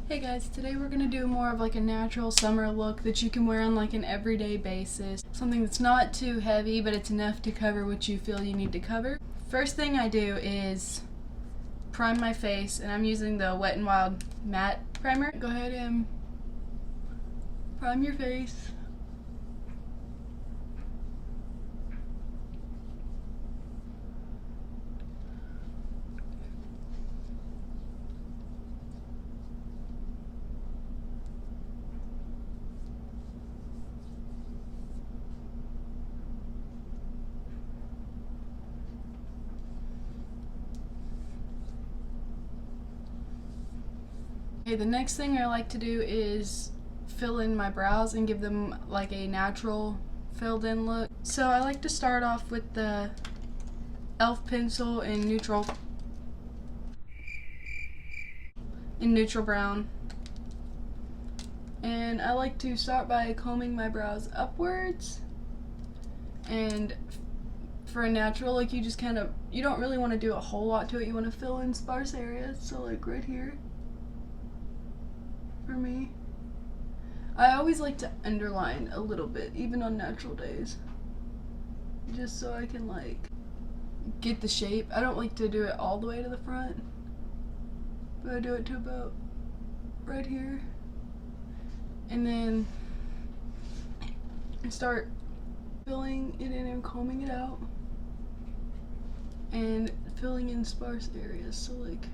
Hey guys, today we're gonna do more of like a natural summer look that you can wear on like an everyday basis. Something that's not too heavy, but it's enough to cover what you feel you need to cover. First thing I do is prime my face, and I'm using the Wet n Wild matte primer. Go ahead and prime your face. Okay, the next thing I like to do is fill in my brows and give them like a natural filled in look. So I like to start off with the e.l.f. pencil in neutral brown. And I like to start by combing my brows upwards, and for a natural look you just you don't really want to do a whole lot to it. You want to fill in sparse areas, so like right here for me. I always like to underline a little bit even on natural days, just so I can like get the shape. I don't like to do it all the way to the front, but I do it to about right here, and then I start filling it in and combing it out and filling in sparse areas. So like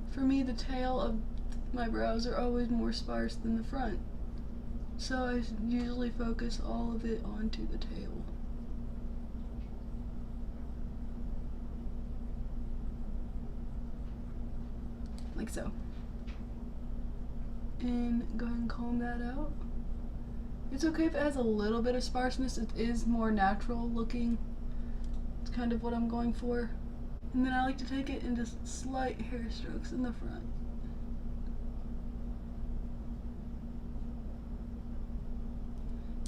for me, the tail of my brows are always more sparse than the front, so I usually focus all of it onto the tail. Like so. And go ahead and comb that out. It's okay if it has a little bit of sparseness. It is more natural looking. It's kind of what I'm going for. And then I like to take it into slight hair strokes in the front.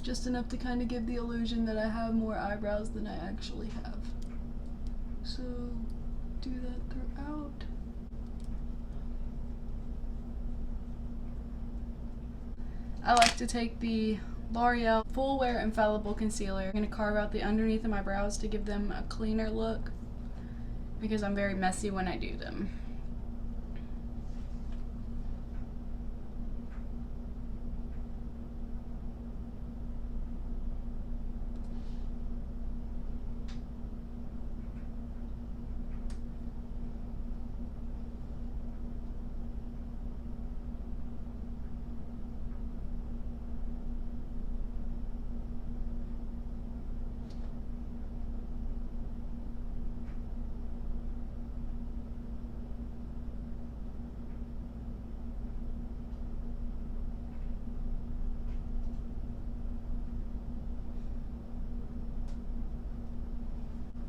Just enough to kind of give the illusion that I have more eyebrows than I actually have. So do that throughout. I like to take the L'Oreal Full Wear Infallible Concealer. I'm going to carve out the underneath of my brows to give them a cleaner look, because I'm very messy when I do them.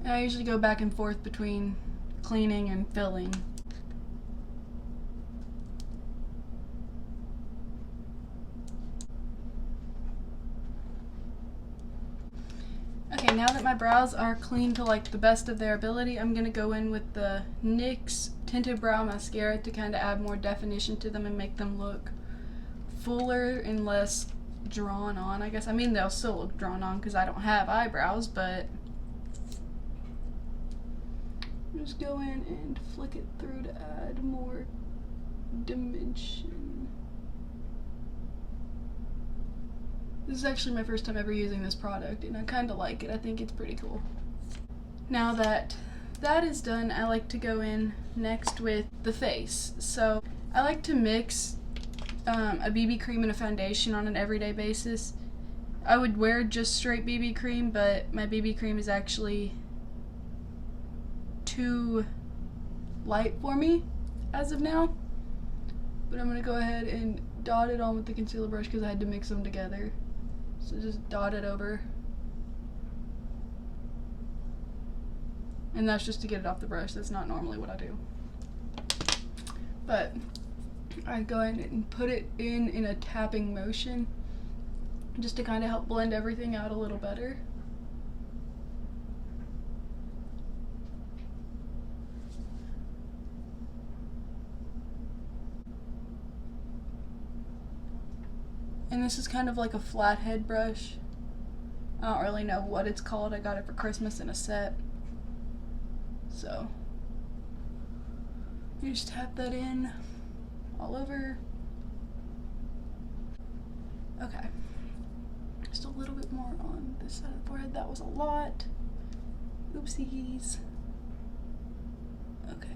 And I usually go back and forth between cleaning and filling. Okay, now that my brows are clean to like the best of their ability, I'm gonna go in with the NYX Tinted Brow Mascara to kind of add more definition to them and make them look fuller and less drawn on, I guess. I mean, they'll still look drawn on because I don't have eyebrows, but just go in and flick it through to add more dimension. This is actually my first time ever using this product, and I kind of like it. I think it's pretty cool. Now that that is done, I like to go in next with the face. So I like to mix a BB cream and a foundation on an everyday basis. I would wear just straight BB cream, but my BB cream is actually too light for me as of now. But I'm going to go ahead and dot it on with the concealer brush because I had to mix them together. So just dot it over. And that's just to get it off the brush. That's not normally what I do. But I go in and put it in a tapping motion just to kind of help blend everything out a little better. And this is kind of like a flathead brush. I don't really know what it's called. I got it for Christmas in a set. So you just tap that in all over. Okay. Just a little bit more on this side of the forehead. That was a lot. Oopsies. Okay.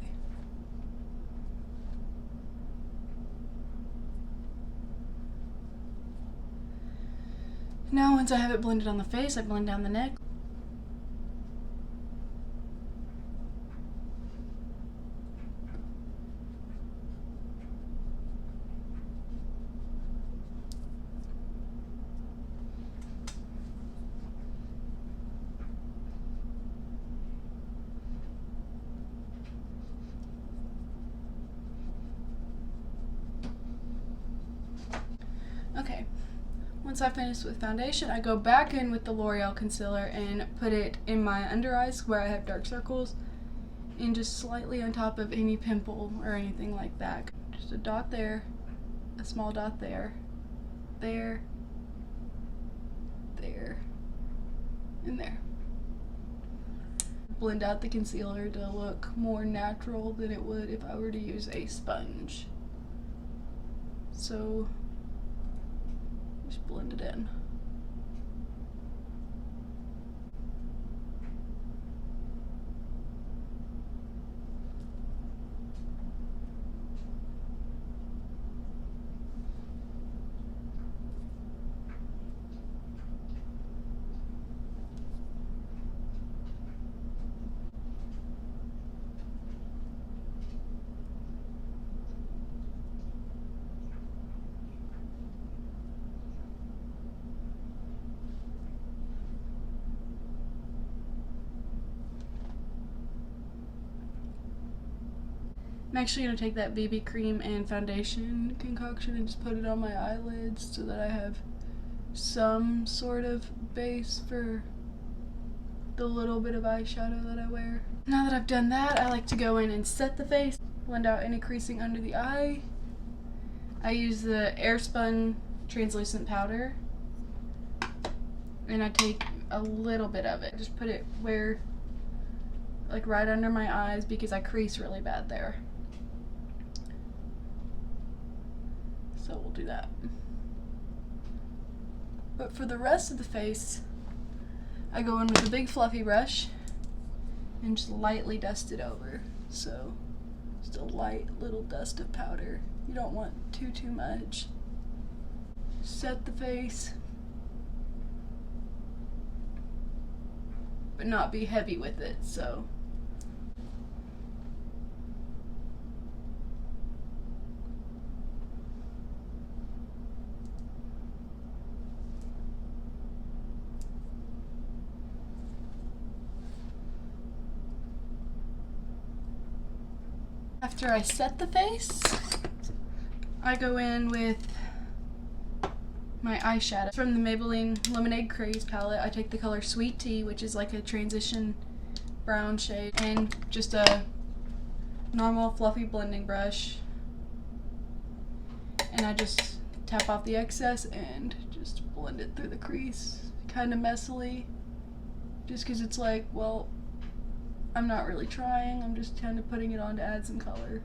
Now once I have it blended on the face, I blend down the neck. Okay. Once I finish with foundation, I go back in with the L'Oreal concealer and put it in my under eyes where I have dark circles and just slightly on top of any pimple or anything like that. Just a dot there, a small dot there, there, there, and there. Blend out the concealer to look more natural than it would if I were to use a sponge. So just blend it in. I'm actually going to take that BB cream and foundation concoction and just put it on my eyelids so that I have some sort of base for the little bit of eyeshadow that I wear. Now that I've done that, I like to go in and set the face, blend out any creasing under the eye. I use the Airspun translucent powder and I take a little bit of it. Just put it where, like right under my eyes, because I crease really bad there. So we'll do that. But for the rest of the face, I go in with a big fluffy brush and just lightly dust it over. So just a light little dust of powder. You don't want too much. Set the face, but not be heavy with it. So after I set the face, I go in with my eyeshadow from the Maybelline Lemonade Craze palette. I take the color Sweet Tea, which is like a transition brown shade, and just a normal fluffy blending brush, and I just tap off the excess and just blend it through the crease, kind of messily, just because it's like, well, I'm not really trying, I'm just kind of putting it on to add some color.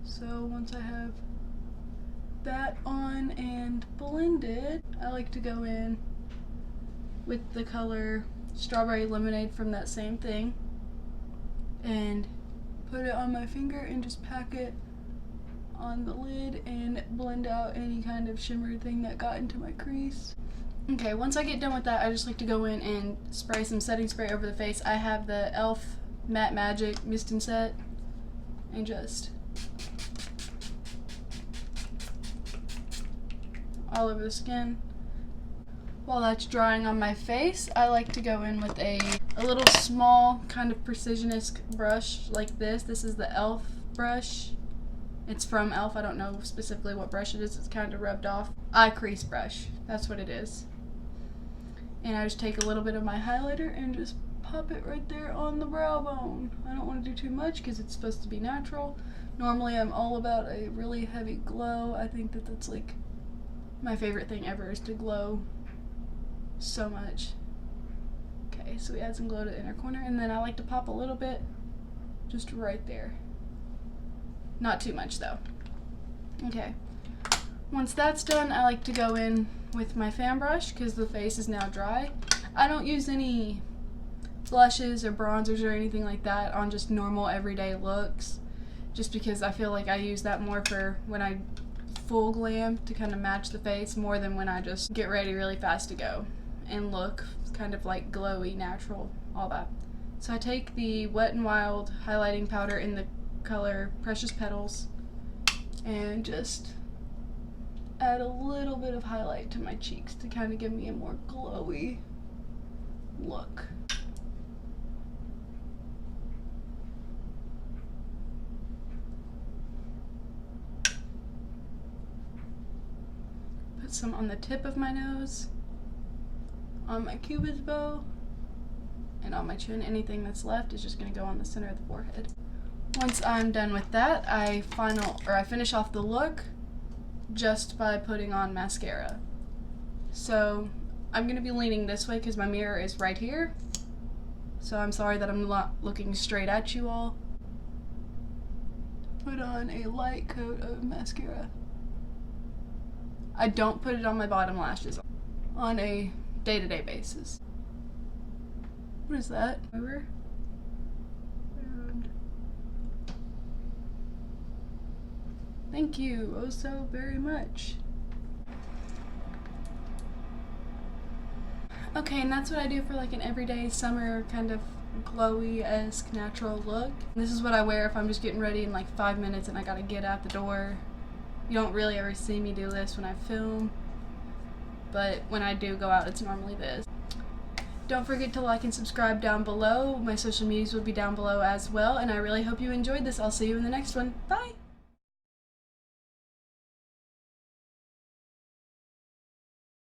So once I have that on and blended, I like to go in with the color Strawberry Lemonade from that same thing and put it on my finger and just pack it on the lid and blend out any kind of shimmer thing that got into my crease. Okay, once I get done with that, I just like to go in and spray some setting spray over the face. I have the e.l.f. Matte Magic Mist and Set, and just all over the skin. While that's drying on my face, I like to go in with a little small kind of precisionist brush like this. This is the e.l.f. brush. It's from e.l.f. I don't know specifically what brush it is. It's kind of rubbed off. Eye crease brush. That's what it is. And I just take a little bit of my highlighter and just pop it right there on the brow bone. I don't want to do too much because it's supposed to be natural. Normally I'm all about a really heavy glow. I think that that's like my favorite thing ever, is to glow so much. Okay, so we add some glow to the inner corner, and then I like to pop a little bit just right there. Not too much though. Okay. Once that's done, I like to go in with my fan brush because the face is now dry. I don't use any blushes or bronzers or anything like that on just normal everyday looks, just because I feel like I use that more for when I full glam to kind of match the face more than when I just get ready really fast to go and look kind of like glowy, natural, all that. So I take the Wet n Wild highlighting powder in the color Precious Petals and just add a little bit of highlight to my cheeks to kind of give me a more glowy look. Put some on the tip of my nose, on my cupid's bow, and on my chin. Anything that's left is just going to go on the center of the forehead. Once I'm done with that, I finish off the look just by putting on mascara. So I'm going to be leaning this way because my mirror is right here. So I'm sorry that I'm not looking straight at you all. Put on a light coat of mascara. I don't put it on my bottom lashes on a day-to-day basis. What is that? Over. Thank you oh so very much. Okay, and that's what I do for like an everyday summer kind of glowy-esque natural look. This is what I wear if I'm just getting ready in like 5 minutes and I gotta get out the door. You don't really ever see me do this when I film, but when I do go out, it's normally this. Don't forget to like and subscribe down below. My social medias will be down below as well, and I really hope you enjoyed this. I'll see you in the next one. Bye!